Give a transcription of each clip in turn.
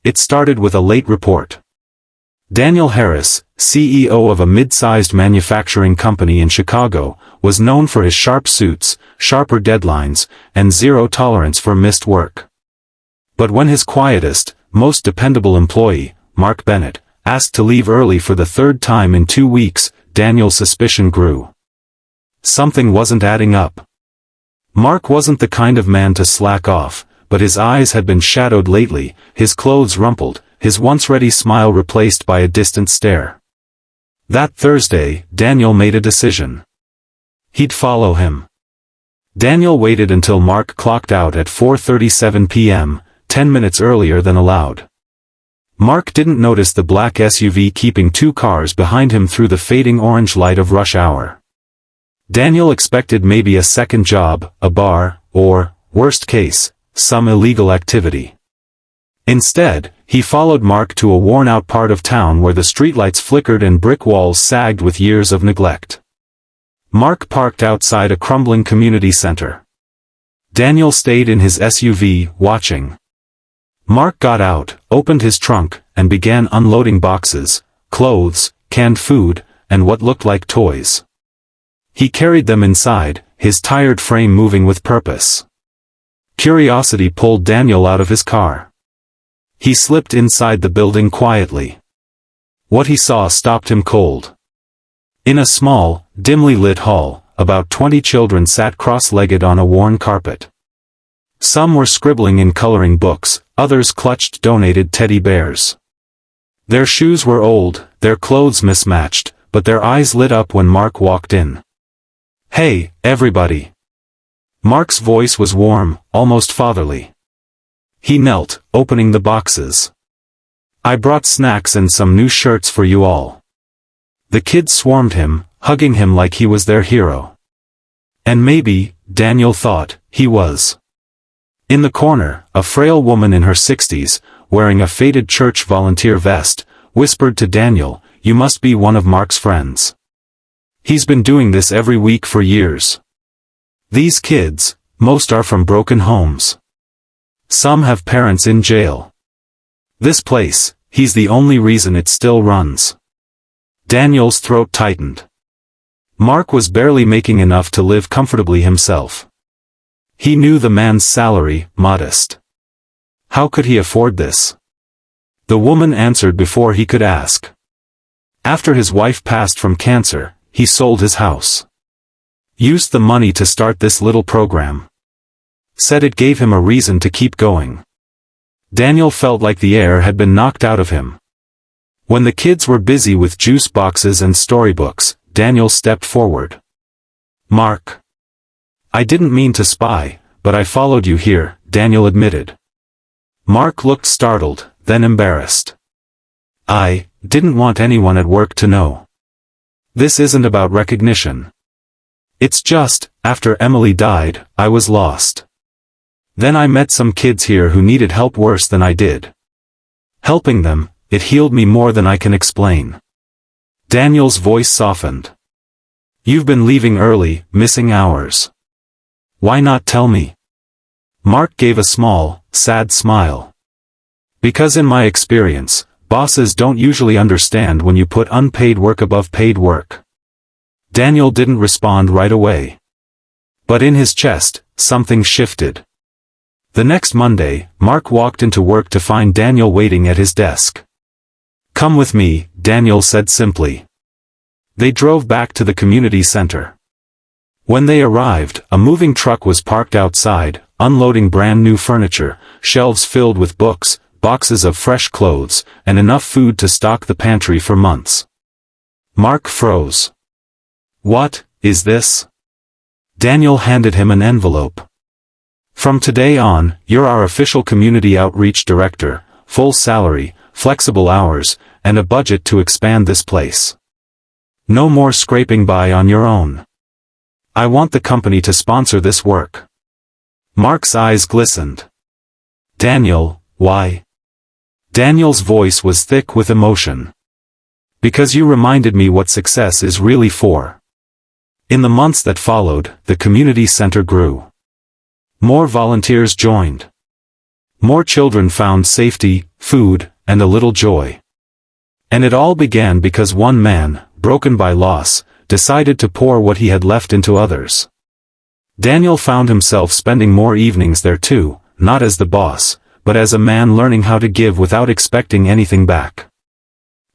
It started with a late report. Daniel Harris, CEO of a mid-sized manufacturing company in Chicago, was known for his sharp suits, sharper deadlines, and zero tolerance for missed work. But when his quietest, most dependable employee, Mark Bennett, asked to leave early for the third time in 2 weeks, Daniel's suspicion grew. Something wasn't adding up. Mark wasn't the kind of man to slack off, but his eyes had been shadowed lately, his clothes rumpled, his once-ready smile replaced by a distant stare. That Thursday, Daniel made a decision. He'd follow him. Daniel waited until Mark clocked out at 4:37 p.m., 10 minutes earlier than allowed. Mark didn't notice the black SUV keeping 2 cars behind him through the fading orange light of rush hour. Daniel expected maybe a second job, a bar, or, worst case, some illegal activity. Instead, he followed Mark to a worn-out part of town where the streetlights flickered and brick walls sagged with years of neglect. Mark parked outside a crumbling community center. Daniel stayed in his SUV, watching. Mark got out, opened his trunk, and began unloading boxes, clothes, canned food, and what looked like toys. He carried them inside, his tired frame moving with purpose. Curiosity pulled Daniel out of his car. He slipped inside the building quietly. What he saw stopped him cold. In a small, dimly lit hall, about 20 children sat cross-legged on a worn carpet. Some were scribbling in coloring books, others clutched donated teddy bears. Their shoes were old, their clothes mismatched, but their eyes lit up when Mark walked in. "Hey, everybody." Mark's voice was warm, almost fatherly. He knelt, opening the boxes. "I brought snacks and some new shirts for you all." The kids swarmed him, hugging him like he was their hero. And maybe, Daniel thought, he was. In the corner, a frail woman in her 60s, wearing a faded church volunteer vest, whispered to Daniel, "You must be one of Mark's friends. He's been doing this every week for years. These kids, most are from broken homes. Some have parents in jail. This place, he's the only reason it still runs." Daniel's throat tightened. Mark was barely making enough to live comfortably himself. He knew the man's salary, modest. How could he afford this? The woman answered before he could ask. After his wife passed from cancer, he sold his house. Used the money to start this little program. Said it gave him a reason to keep going. Daniel felt like the air had been knocked out of him. When the kids were busy with juice boxes and storybooks, Daniel stepped forward. "Mark. I didn't mean to spy, but I followed you here," Daniel admitted. Mark looked startled, then embarrassed. "I didn't want anyone at work to know. This isn't about recognition. It's just, after Emily died, I was lost. Then I met some kids here who needed help worse than I did. Helping them, it healed me more than I can explain." Daniel's voice softened. "You've been leaving early, missing hours. Why not tell me?" Mark gave a small, sad smile. "Because in my experience, bosses don't usually understand when you put unpaid work above paid work." Daniel didn't respond right away. But in his chest, something shifted. The next Monday, Mark walked into work to find Daniel waiting at his desk. "Come with me," Daniel said simply. They drove back to the community center. When they arrived, a moving truck was parked outside, unloading brand new furniture, shelves filled with books, boxes of fresh clothes, and enough food to stock the pantry for months. Mark froze. "What is this?" Daniel handed him an envelope. "From today on, you're our official community outreach director, full salary, flexible hours, and a budget to expand this place. No more scraping by on your own. I want the company to sponsor this work." Mark's eyes glistened. "Daniel, why?" Daniel's voice was thick with emotion. "Because you reminded me what success is really for." In the months that followed, the community center grew. More volunteers joined. More children found safety, food, and a little joy. And it all began because one man, broken by loss, decided to pour what he had left into others. Daniel found himself spending more evenings there too, not as the boss, but as a man learning how to give without expecting anything back.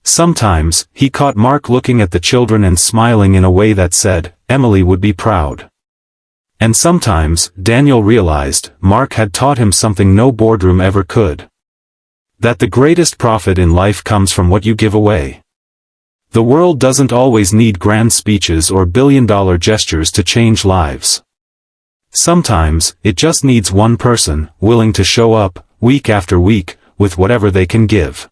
Sometimes, he caught Mark looking at the children and smiling in a way that said, Emily would be proud. And sometimes, Daniel realized, Mark had taught him something no boardroom ever could. That the greatest profit in life comes from what you give away. The world doesn't always need grand speeches or billion-dollar gestures to change lives. Sometimes, it just needs one person, willing to show up, week after week, with whatever they can give.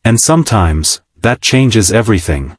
And sometimes, that changes everything.